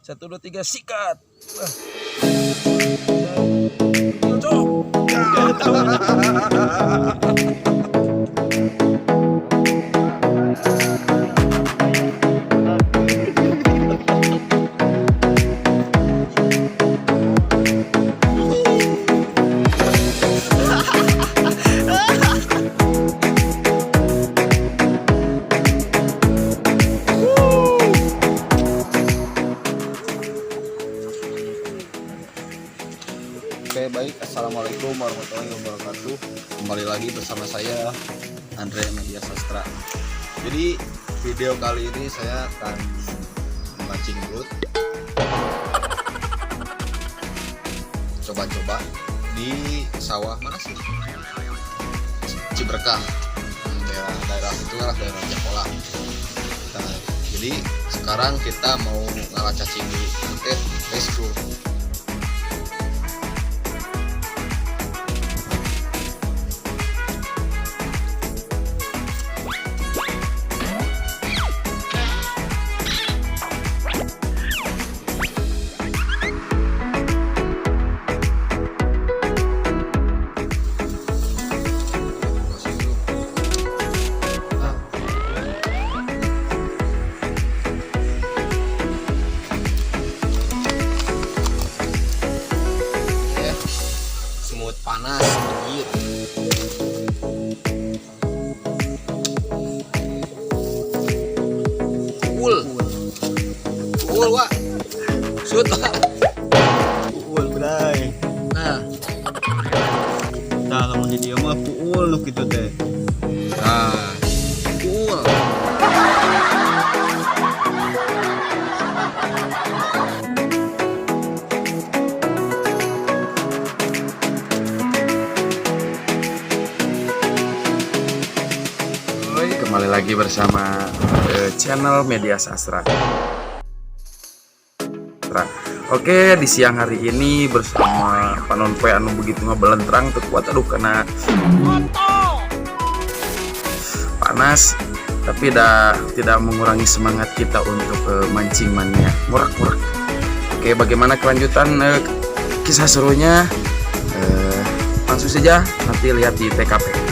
1, 2, 3, sikat. Oke baik, assalamualaikum warahmatullahi wabarakatuh. Kembali lagi bersama saya Andre Media Sastra. Jadi video kali ini saya akan memancing belut, coba-coba di sawah mana sih? Ciberkah, daerah itu lah, daerah Jakola. Nah, jadi sekarang kita mau ngalah cacing di let's go. Panas anjir. Puul Wak. Shoot Wak. Puul bray. Nah, Kalau jadi mah puul lu gitu teh. nah, puul. Kembali lagi bersama channel Media Sastra. Oke, di siang hari ini bersama panon poe anu begitu ngabelentrang teu kuat aduh karena panas, tapi tidak mengurangi semangat kita untuk mancing mania murak-murak. Oke, bagaimana kelanjutan kisah serunya? Langsung saja nanti lihat di TKP.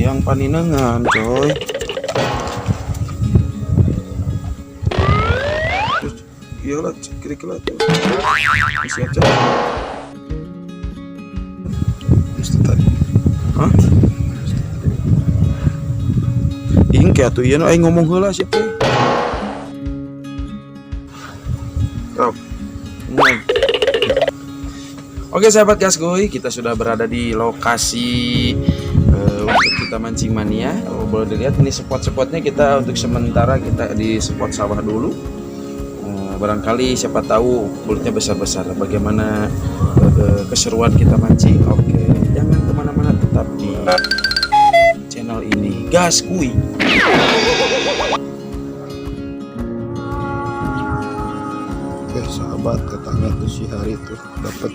Yang paninangan coy. Iyalah kira-kira tuh masih aja mesti tadi ingke atuh ieu aing ngomong heula siapa Oke sahabat Gasgoy, kita sudah berada di lokasi untuk kita mancing mania. Kalau boleh dilihat ini spot-spotnya, kita untuk sementara kita di spot sawah dulu. Barangkali siapa tahu bulutnya besar-besar. Bagaimana keseruan kita mancing? Oke, jangan kemana-mana, tetap di channel ini Gasgoy. Oke sahabat, katanya tuh si hari tuh dapat.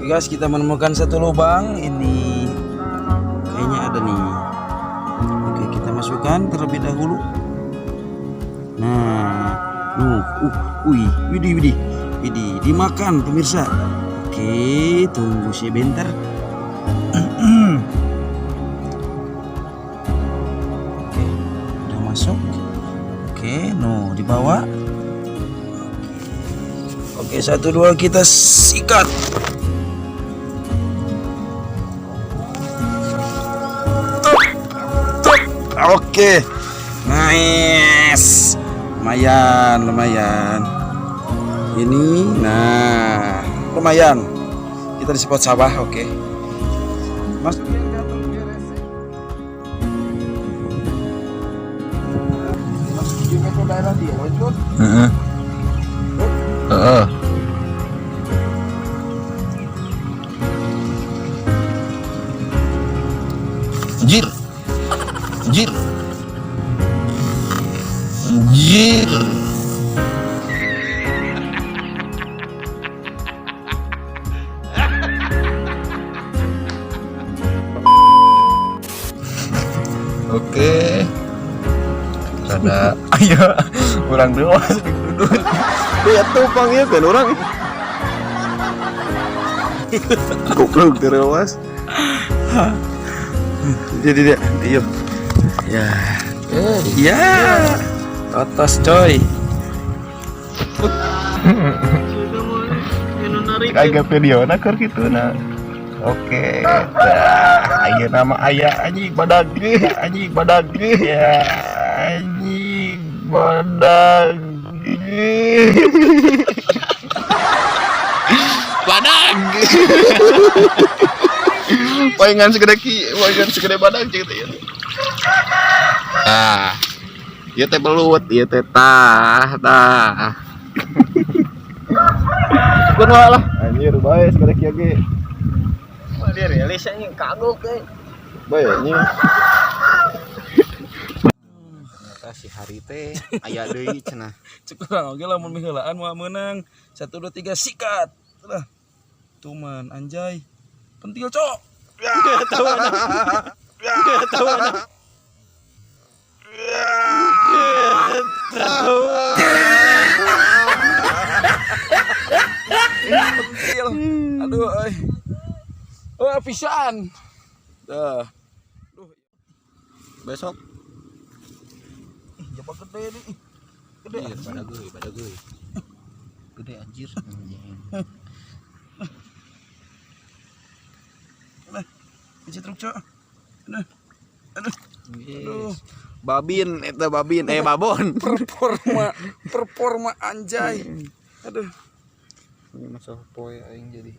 Guys, kita menemukan satu lubang ini, kayaknya ada nih. Oke, kita masukkan terlebih dahulu. Nah, widih, dimakan pemirsa. Oke, tunggu sebentar. Oke, udah masuk. Oke, dibawa. Oke, 1, 2 kita sikat. Oke. Nah, Nice. Lumayan. Ini, nah, lumayan. Kita di spot sawah, oke. Mas. Anjir. Oke. Ada ayo kurang dewas duduk. Ya tuh panggil kan orang. Goblok dewas. Jadi dia, iya. Ya. Totos coy. Agak video nak gitu nah. Oke. Ayo nama ayah anjing badag ya. Anjing badag. Palingan segede badag gitu ya. Ieu teh belut, ieu teh tah. Syukur lah. Anjir bae segede kieu ge. Wah, dia rilis anjing kagok euy. Bae anjing. Ternyata si Hari teh aya deui cenah. Cek urang oge lamun miheulaan moal meunang. 1 2 3 sikat. Udah. Tuman anjay. Pentil, Cok. Ya, tahu anak. Pentil. Aduh, euy. Oh, pisan. Dah. Besok. Jaba gede nih. Gede. Iya, pada gue. Gede anjir. Biji truk, Cok. Aduh. Babin. Babon. Performa anjay. Aduh. Ini masalah poe aing jadi.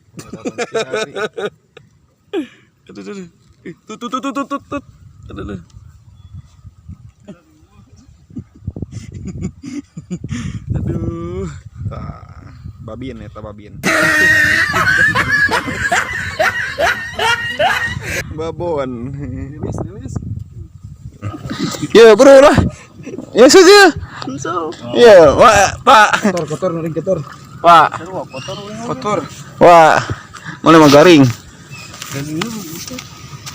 Aduh. Tut. Aduh. Aduh. Babin. Babon. Rilis. Ya, bro lah. Ya saja. Ya, Pak. Kotor, nuring kotor. Pak. Kotor. Wah. Mana mah garing?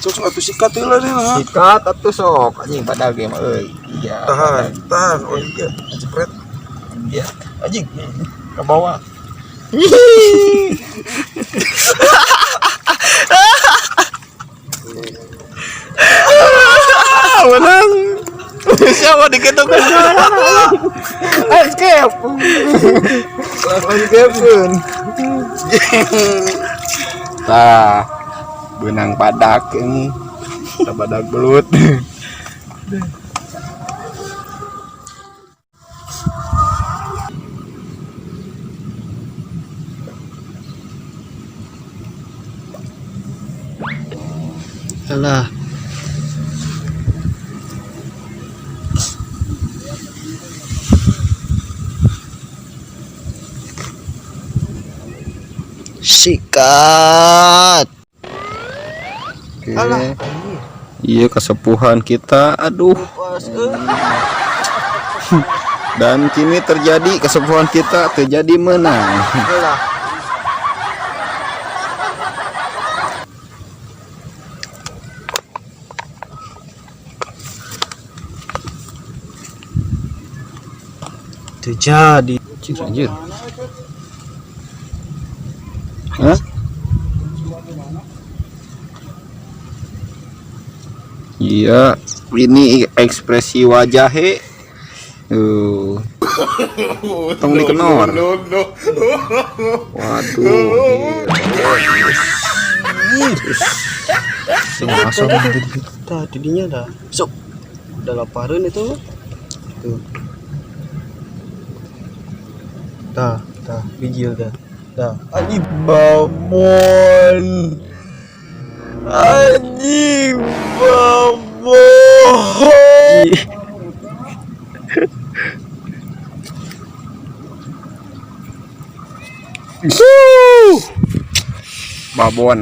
Cocok atuh sikat heula nih lah. Sikat atuh sok anjing pada game euy. Iya. Tahan. Oh iya, jepret. Iya. Anjing ke bawah. Menang. Siapa diketukan? Escape. Escape. Tah, benang badak ini. Badak belut. Alah. Sikat. Oke. Iya kesepuhan kita. Aduh. Dan kini terjadi kesepuhan kita terjadi menang. Terjadi. Anjir. Hah? Iya, ini ekspresi wajahnya. Tong dikenor. Waduh. Langsung kita didinya dah. Sok. Udah laparan itu. tuh. Dah, bijil dah. Anjing babon. Anjing babon.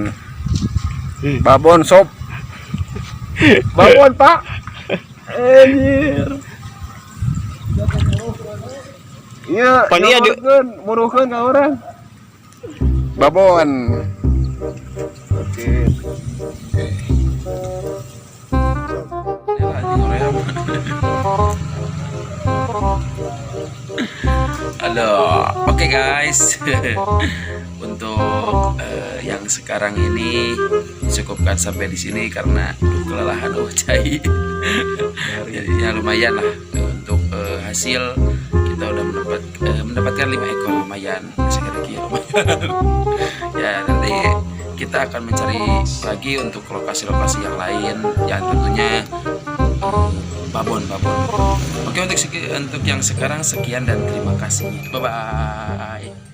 Babon sob. Babon pak. Anjir. Iya. Pani ada muruhkeun ka urang. Babon. Oke. Halo, oke guys. Untuk yang sekarang ini cukupkan sampai di sini karena kelelahan Ucai. Jadi ya lumayan lah untuk hasil kita udah mendapatkan 5 ekor lumayan. Sekali lumayan. Ya nanti kita akan mencari lagi untuk lokasi-lokasi yang lain yang tentunya babon. Oke, untuk yang sekarang sekian dan terima kasih. Bye bye.